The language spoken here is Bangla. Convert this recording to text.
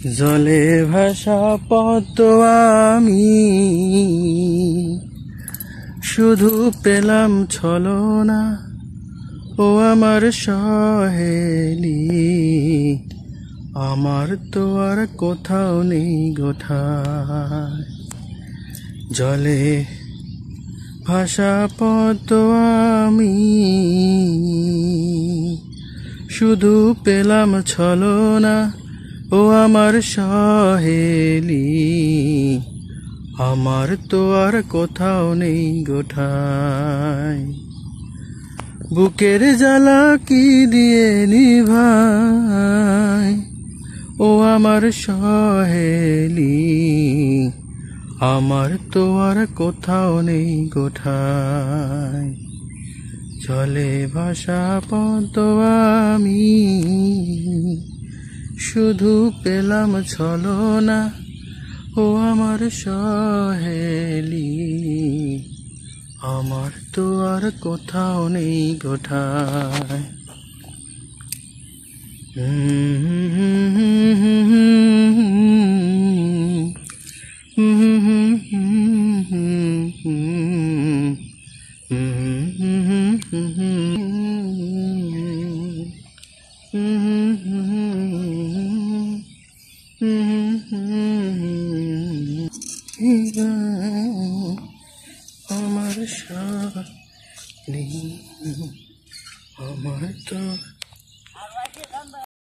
জলে ভাসা পদ্ম আমি শুধু পেলাম ছলনা, ও আমার সহেলি, আমার তো আর কোথাও নেই গোঠায়। জলে ভাসা পদ্ম আমি শুধু পেলাম ছলনা, ও আমার সহেলি, আমার তো আর কোথাও নেই গোঠায়। বুকের জ্বালা কি দিয়ে নিভাই, ও আমার সহেলি, আমার তো আর কোথাও নেই গোঠায়। জলে ভাসা পদ্ম আমি শুধু পেলাম ছলনা, ও আমার সহেলি, আমার তো আর কোথাও নেই গোঠায়।